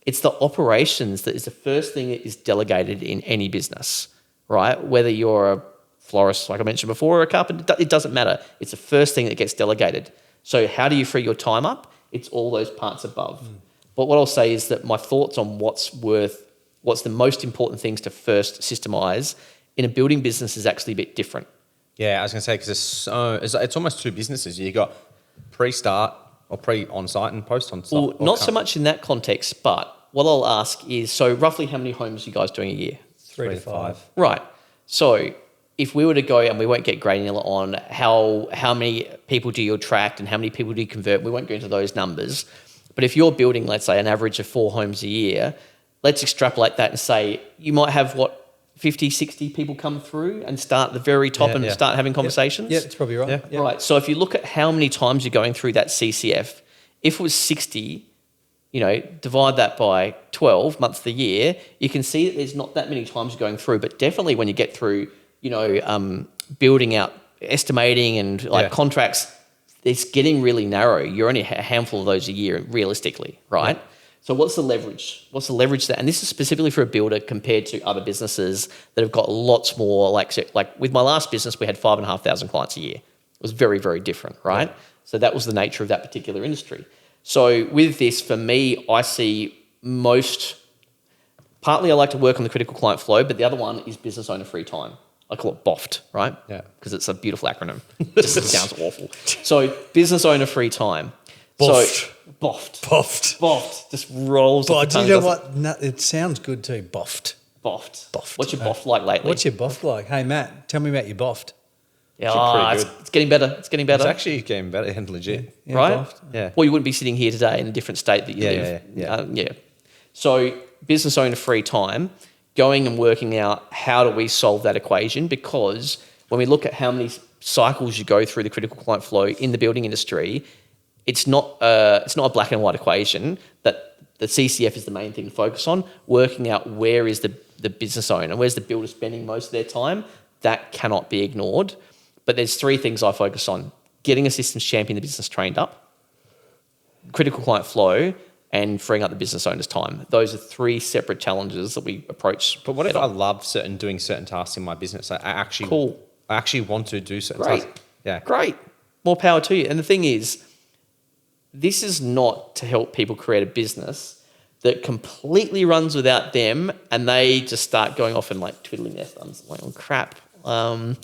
It's the operations that is the first thing that is delegated in any business, right? Whether you're a florist, like I mentioned before, or a carpenter, it doesn't matter. It's the first thing that gets delegated. So how do you free your time up? It's all those parts above. But what I'll say is that my thoughts on what's the most important things to first systemize in a building business is actually a bit different. Yeah, I was going to say, because it's almost two businesses. You got pre-start or pre-on-site and post-on-site. Well, not so much in that context, but what I'll ask is, so roughly how many homes are you guys doing a year? 3 to 5. Right. So if we were to go, and we won't get granular on how many people do you attract and how many people do you convert, we won't go into those numbers. But if you're building, let's say, an average of 4 homes a year, let's extrapolate that and say you might have, 50, 60 people come through and start at the very top and start having conversations? Yeah, that's probably right. Yeah. Right. So if you look at how many times you're going through that CCF, if it was 60, divide that by 12 months of the year, you can see that there's not that many times you're going through, but definitely when you get through, building out, estimating and contracts, it's getting really narrow. You're only a handful of those a year, realistically, right? Yeah. So what's the leverage? What's the leverage there? And this is specifically for a builder compared to other businesses that have got lots more, like with my last business, we had 5,500 clients a year. It was very, very different, right? Yeah. So that was the nature of that particular industry. So with this, for me, I see partly I like to work on the critical client flow, but the other one is business owner free time. I call it BOFT, right? Yeah. Because it's a beautiful acronym. It just sounds awful. So business owner free time. BOFT. So BOFT. BOFT. BOFT. Just rolls off the tongue. Do you know what? No, it sounds good too. BOFT. BOFT. BOFT. What's your BOFT like lately? What's your BOFT like? Hey, Matt, tell me about your BOFT. Yeah, it's getting better. It's getting better. It's actually getting better and legit. Yeah, right? BOFT. Yeah. Well, you wouldn't be sitting here today in a different state that you live. Yeah. So business owner free time, going and working out how do we solve that equation, because when we look at how many cycles you go through the critical client flow in the building industry, it's not a black and white equation that the CCF is the main thing to focus on. Working out where is the business owner, where's the builder spending most of their time, that cannot be ignored. But there's 3 things I focus on: getting a systems champion, the business trained up, critical client flow, and freeing up the business owner's time. Those are three separate challenges that we approach. But what if head I on. love doing certain tasks in my business? I actually want to do certain Great. tasks. Yeah. Great. More power to you. And the thing is, this is not to help people create a business that completely runs without them and they just start going off and like twiddling their thumbs. Like, oh crap. I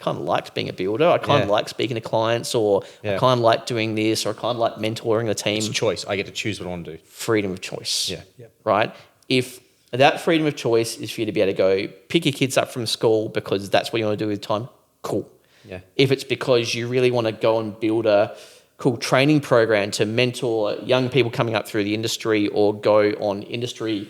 kind of liked being a builder. I kind of like speaking to clients, or I kind of like doing this, or I kind of like mentoring the team. It's choice. I get to choose what I want to do. Freedom of choice. Yeah. Right? If that freedom of choice is for you to be able to go pick your kids up from school because that's what you want to do with time, cool. Yeah. If it's because you really want to go and build a cool training program to mentor young people coming up through the industry, or go on industry,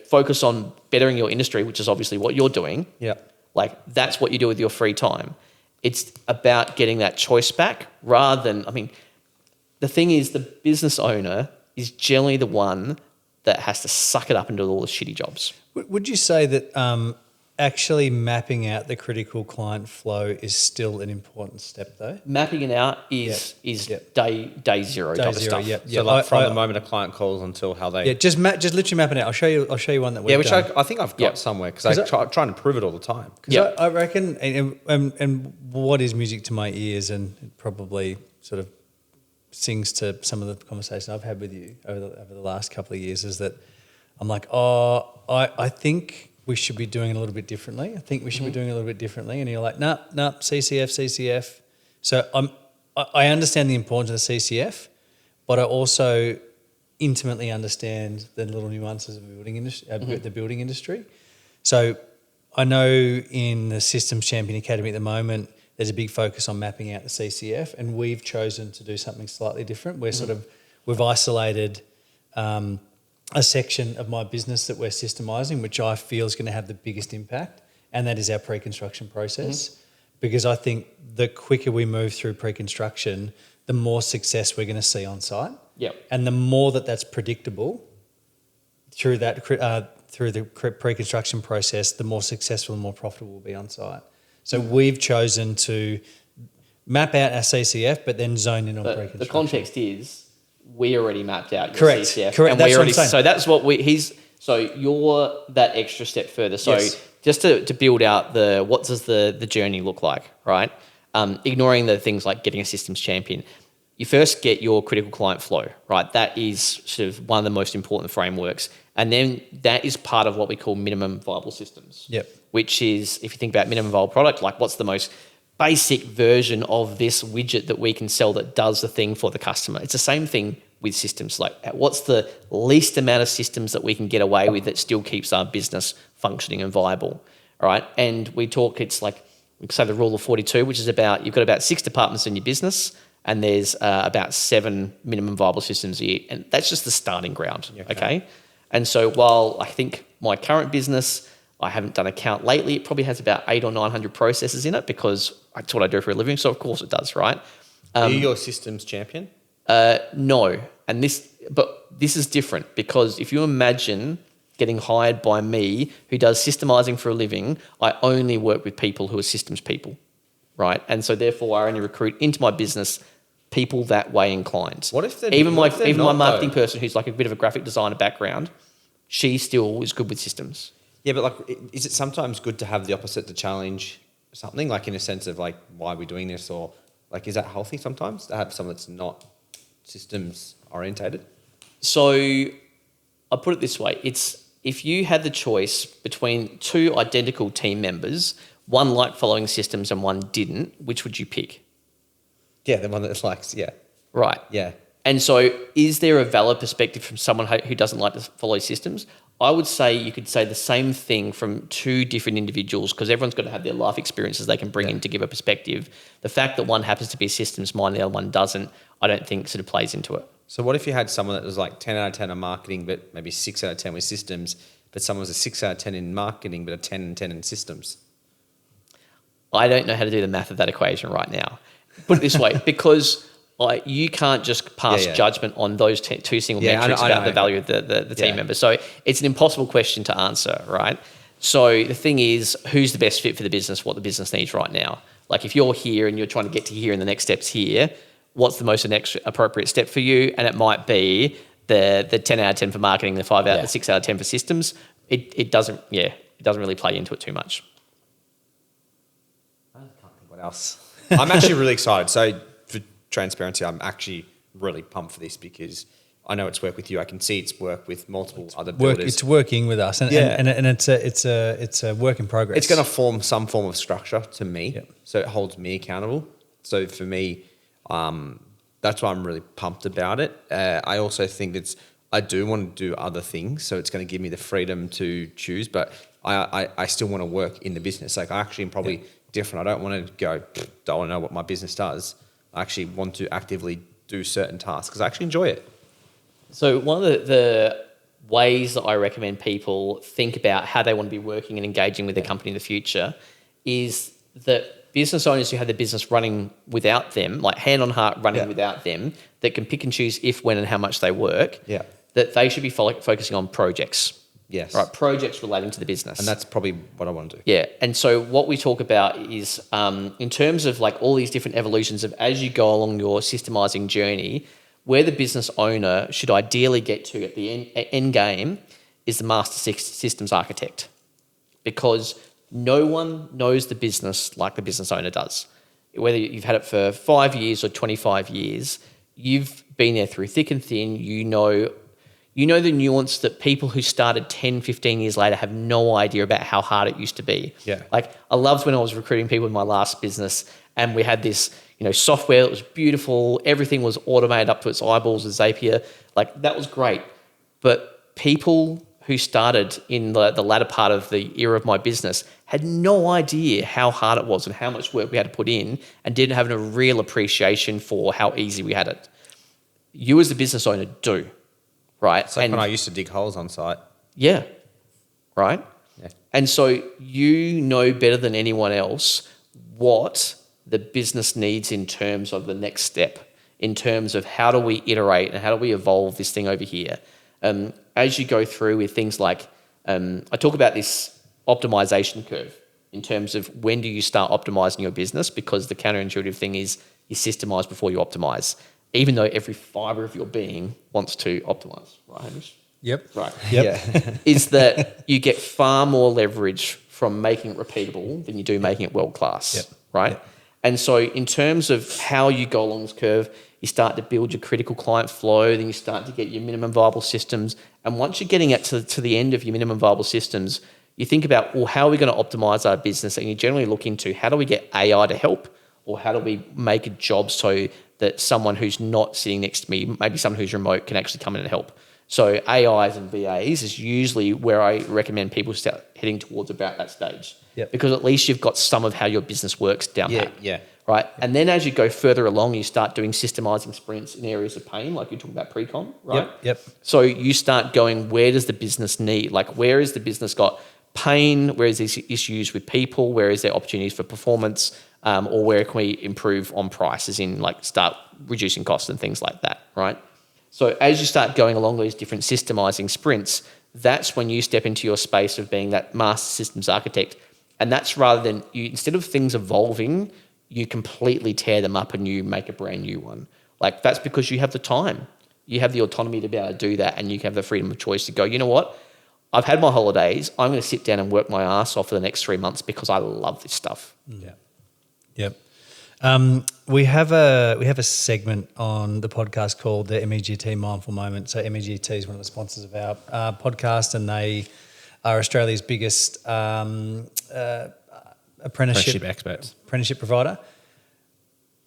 focus on bettering your industry, which is obviously what you're doing. Yeah. Like that's what you do with your free time. It's about getting that choice back rather than, the thing is the business owner is generally the one that has to suck it up and do all the shitty jobs. Would you say that actually mapping out the critical client flow is still an important step though? Mapping it out is day zero type of stuff. So from the moment a client calls until how they... Yeah, just literally mapping it out. I'll show you one that we've which done. I think I've got somewhere because I try and improve it all the time. Because I reckon, and what is music to my ears, and it probably sort of sings to some of the conversation I've had with you over the last couple of years, is that I'm like, I think we should be doing it a little bit differently. I think we should be doing it a little bit differently. And you're like, nah, CCF. So I understand the importance of the CCF, but I also intimately understand the little nuances of the building industry. So I know in the Systems Champion Academy at the moment, there's a big focus on mapping out the CCF, and we've chosen to do something slightly different. We've isolated a section of my business that we're systemising, which I feel is going to have the biggest impact, and that is our pre-construction process. Because I think the quicker we move through pre-construction, the more success we're going to see on site. Yep. And the more that's predictable through the pre-construction process, the more successful and more profitable we'll be on site. So we've chosen to map out our CCF, but then zone in on pre-construction. The context is we already mapped out your Correct. CCF. Correct. And That's we already, what I'm saying. so that's what so you're that extra step further. So Yes. just to build out what does the journey look like, right? Ignoring the things like getting a systems champion. You first get your critical client flow, right? That is sort of one of the most important frameworks. And then that is part of what we call minimum viable systems. Yep. Which is, if you think about minimum viable product, like what's the most basic version of this widget that we can sell that does the thing for the customer. It's the same thing with systems. Like what's the least amount of systems that we can get away with that still keeps our business functioning and viable, all right? And we talk, it's like, we say the rule of 42, which is about, you've got about 6 departments in your business and there's about 7 minimum viable systems a year. And that's just the starting ground, okay? And so while I think my current business, I haven't done a count lately, it probably has about 800 or 900 processes in it because that's what I do for a living. So of course it does, right? Are you your systems champion? No. And this is different because if you imagine getting hired by me who does systemising for a living, I only work with people who are systems people, right? And so therefore I only recruit into my business people that way inclined. What if even my marketing person who's like a bit of a graphic designer background, she still is good with systems. Yeah, but like, is it sometimes good to have the opposite to challenge something, like in a sense of like, why are we doing this? Or like, is that healthy sometimes to have someone that's not systems orientated? So I'll put it this way. It's if you had the choice between 2 identical team members, one liked following systems and one didn't, which would you pick? Yeah, the one that likes, yeah. Right. Yeah. And so is there a valid perspective from someone who doesn't like to follow systems? I would say you could say the same thing from 2 different individuals because everyone's got to have their life experiences they can bring in to give a perspective. The fact that one happens to be systems minded, the other one doesn't, I don't think sort of plays into it. So what if you had someone that was like 10 out of 10 on marketing, but maybe 6 out of 10 with systems, but someone was a 6 out of 10 in marketing, but a 10 and 10 in systems? I don't know how to do the math of that equation right now. Put it this way, because you can't just pass judgment on those 2 single metrics about the value of the team member. So it's an impossible question to answer, right? So the thing is, who's the best fit for the business, what the business needs right now? Like if you're here and you're trying to get to here and the next step's here, what's the most next appropriate step for you, and it might be the 10 out of 10 for marketing, the 6 out of 10 for systems. It doesn't really play into it too much. I can't think what else. I'm actually really excited. So for transparency, I'm actually really pumped for this because I know it's work with you. I can see it's work with multiple other builders. It's working with us, and it's a work in progress. It's going to form some form of structure to me, so it holds me accountable. So for me, that's why I'm really pumped about it. I also think I do want to do other things, so it's going to give me the freedom to choose. But I still want to work in the business. Like I actually am probably different. I don't want to go, don't want to know what my business does. I actually want to actively do certain tasks because I actually enjoy it. So one of the ways that I recommend people think about how they want to be working and engaging with the company in the future is that business owners who have the business running without them, like hand on heart running without them, that can pick and choose if, when and how much they work, that they should be focusing on projects. Yes. Right, projects relating to the business. And that's probably what I want to do. Yeah. And so what we talk about is in terms of like all these different evolutions of as you go along your systemizing journey, where the business owner should ideally get to at the end game is the master systems architect, because no one knows the business like the business owner does. Whether you've had it for 5 years or 25 years, you've been there through thick and thin. You know the nuance that people who started 10, 15 years later have no idea about how hard it used to be. Yeah. Like I loved when I was recruiting people in my last business and we had this, software that was beautiful. Everything was automated up to its eyeballs with Zapier. Like that was great. But people who started in the latter part of the era of my business had no idea how hard it was and how much work we had to put in and didn't have a real appreciation for how easy we had it. You as the business owner do. Right. It's like when I used to dig holes on site. Yeah. Right. Yeah. And so you know better than anyone else what the business needs in terms of the next step, in terms of how do we iterate and how do we evolve this thing over here. As you go through with things like, I talk about this optimization curve in terms of when do you start optimizing your business, because the counterintuitive thing is you systemize before you optimize, even though every fiber of your being wants to optimize, right, Hamish? Yep. Right. Yep. Yeah. Is that you get far more leverage from making it repeatable than you do making it world-class, right? Yep. And so in terms of how you go along this curve, you start to build your critical client flow, then you start to get your minimum viable systems. And once you're getting to the end of your minimum viable systems, you think about, well, how are we going to optimize our business? And you generally look into how do we get AI to help, or how do we make a job so that someone who's not sitting next to me, maybe someone who's remote, can actually come in and help. So AIs and VAs is usually where I recommend people start heading towards about that stage. Yep. Because at least you've got some of how your business works down pat. Yeah. Right. And then as you go further along, you start doing systemizing sprints in areas of pain, like you're talking about pre-con, right? Yep. So you start going, where does the business need? Like, where is the business got pain? Where is these issues with people? Where is there opportunities for performance? Or where can we improve on prices in, like, start reducing costs and things like that, right? So as you start going along these different systemizing sprints, that's when you step into your space of being that master systems architect. And that's rather than you, instead of things evolving, you completely tear them up and you make a brand new one. Like, that's because you have the time. You have the autonomy to be able to do that, and you have the freedom of choice to go, you know what? I've had my holidays. I'm going to sit down and work my ass off for the next 3 months because I love this stuff. Yeah. Yep. We have a segment on the podcast called the MEGT Mindful Moment. So MEGT is one of the sponsors of our podcast, and they are Australia's biggest apprenticeship provider.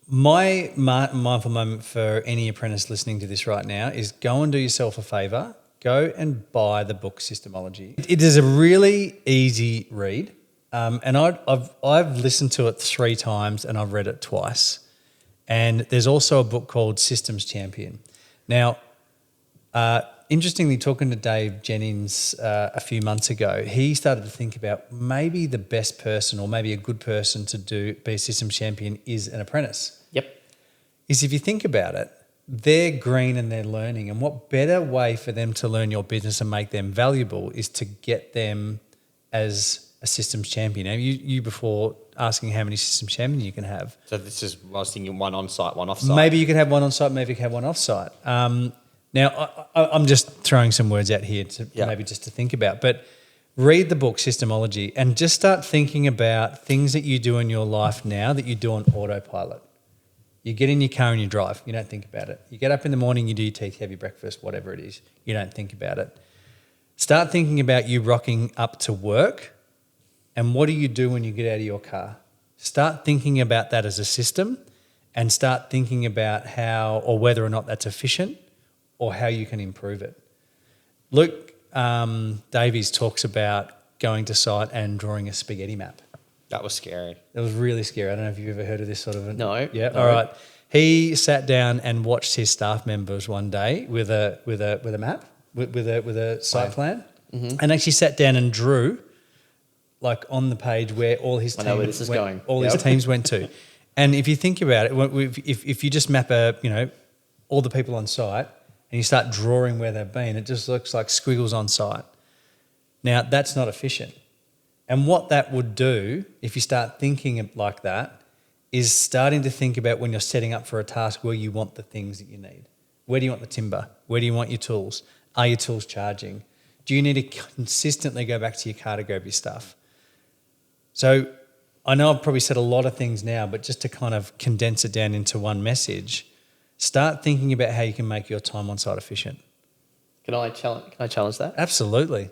My mindful moment for any apprentice listening to this right now is go and do yourself a favour. Go and buy the book Systemology. It is a really easy read. And I've listened to it 3 times and I've read it twice. And there's also a book called Systems Champion. Now, interestingly, talking to Dave Jennings a few months ago, he started to think about maybe the best person or maybe a good person to be a systems champion is an apprentice. Yep. Is if you think about it, they're green and they're learning. And what better way for them to learn your business and make them valuable is to get them as a systems champion. Now, you before asking how many system champions you can have. So this is, I was thinking one on site, one off site. Maybe you can have one on site, maybe you can have one off site. Now, I'm just throwing some words out here to maybe just to think about, but read the book Systemology and just start thinking about things that you do in your life now that you do on autopilot. You get in your car and you drive. You don't think about it. You get up in the morning, you do your teeth, have your breakfast, whatever it is. You don't think about it. Start thinking about you rocking up to work and what do you do when you get out of your car. Start thinking about that as a system and start thinking about how or whether or not that's efficient or how you can improve it. Luke Davies talks about going to site and drawing a spaghetti map. That was scary. It was really scary. I don't know if you've ever heard of this sort of... No. Yeah. No. All right. He sat down and watched his staff members one day with a map, with a site plan, and actually sat down and drew, like on the page where all his team where this is going. all his teams went to. And if you think about it, if you just map all the people on site and you start drawing where they've been, it just looks like squiggles on site. Now that's not efficient. And what that would do, if you start thinking like that, is starting to think about when you're setting up for a task where you want the things that you need. Where do you want the timber? Where do you want your tools? Are your tools charging? Do you need to consistently go back to your car to grab your stuff? So I know I've probably said a lot of things now, but just to kind of condense it down into one message, start thinking about how you can make your time on site efficient. Can I challenge that? Absolutely.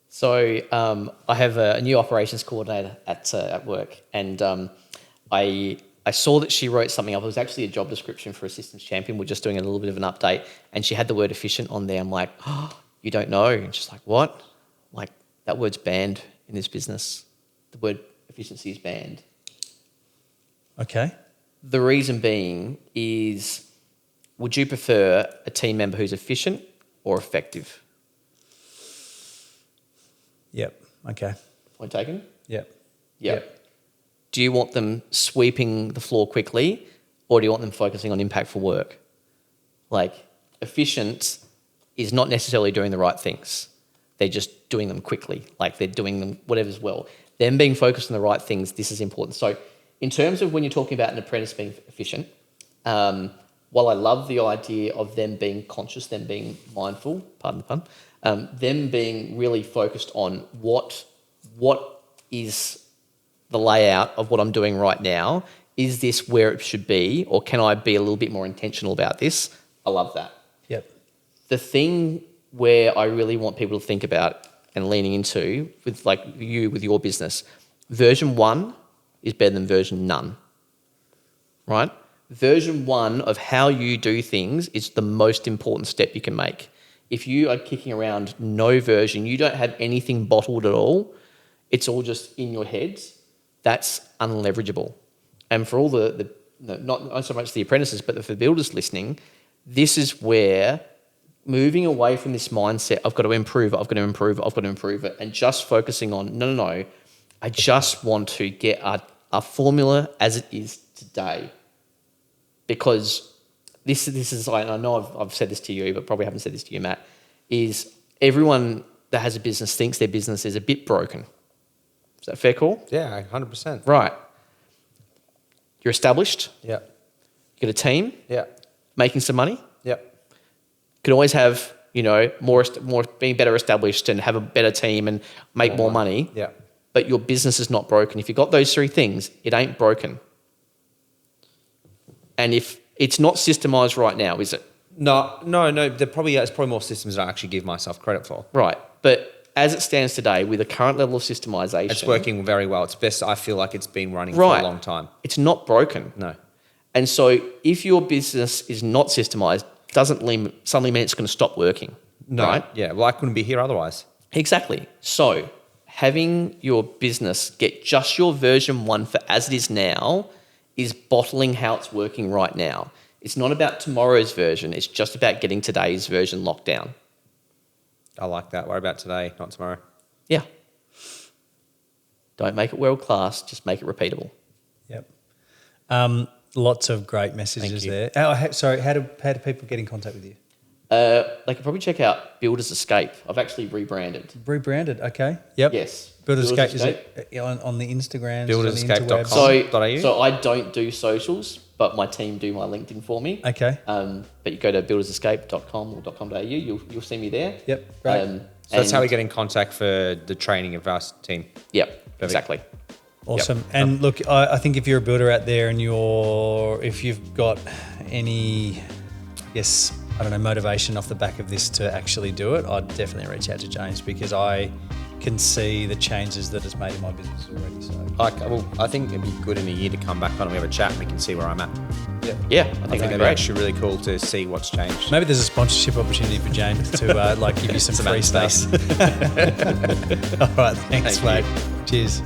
So I have a new operations coordinator at work, and I saw that she wrote something up. It was actually a job description for a systems champion. We're just doing a little bit of an update, and she had the word efficient on there. I'm like, oh, you don't know? And she's like, what? Like, that word's banned in this business. The word efficiency is banned. Okay. The reason being is, would you prefer a team member who's efficient or effective? Yep. Okay. Point taken? Yep. Yep. Do you want them sweeping the floor quickly, or do you want them focusing on impactful work? Like, efficient is not necessarily doing the right things. They're just doing them quickly. Like, they're doing them whatever's well. Them being focused on the right things, this is important. So in terms of when you're talking about an apprentice being efficient, while I love the idea of them being conscious, them being mindful, pardon the pun, them being really focused on what is the layout of what I'm doing right now. Is this where it should be, or can I be a little bit more intentional about this? I love that. Yep. The thing where I really want people to think about and leaning into with your business, version 1 is better than version none, right? Version 1 of how you do things is the most important step you can make. If you are kicking around no version, you don't have anything bottled at all, it's all just in your heads, that's unleverageable. And for all not so much the apprentices, but for the builders listening, this is where moving away from this mindset, I've got to improve it, and just focusing on, no, I just want to get a formula as it is today. Because this is, I know I've said this to you, but probably haven't said this to you, Matt, is everyone that has a business thinks their business is a bit broken. Is that a fair call? Yeah, 100%. Right. You're established. Yeah. You got a team. Yeah. Making some money. Yeah. Could always have, more being better established and have a better team and make more money. Yeah. But your business is not broken. If you've got those three things, it ain't broken. And if it's not systemized right now, is it? No. It's probably more systems than I actually give myself credit for. Right. But as it stands today, with the current level of systemization, It's working very well. It's best. I feel like it's been running for a long time. It's not broken. No. And so if your business is not systemized, doesn't suddenly mean it's going to stop working. No. Right? Yeah. Well, I couldn't be here otherwise. Exactly. So having your business get just your version 1 for as it is now is bottling how it's working right now. It's not about tomorrow's version. It's just about getting today's version locked down. I like that. Worry about today, not tomorrow. Yeah. Don't make it world class. Just make it repeatable. Yep. Lots of great messages there. Sorry, how do people get in contact with you? They could probably check out Builders Escape. I've actually rebranded. Rebranded, okay. Yep. Yes. Builders Escape, is it on the Instagrams? Buildersescape.com. So I don't do socials, but my team do my LinkedIn for me. Okay. But you go to buildersescape.com or .com.au, you'll see me there. Yep, great. So that's how we get in contact for the training of our team. Yep, exactly. Awesome. Yep. And look, I think if you're a builder out there and if you've got any, motivation off the back of this to actually do it, I'd definitely reach out to James, because I can see the changes that it's made in my business already. So I think it'd be good in a year to come back on and we have a chat and we can see where I'm at. Yeah, I think it'd be actually really cool to see what's changed. Maybe there's a sponsorship opportunity for James to give you some free stuff. All right, thanks, mate. Cheers.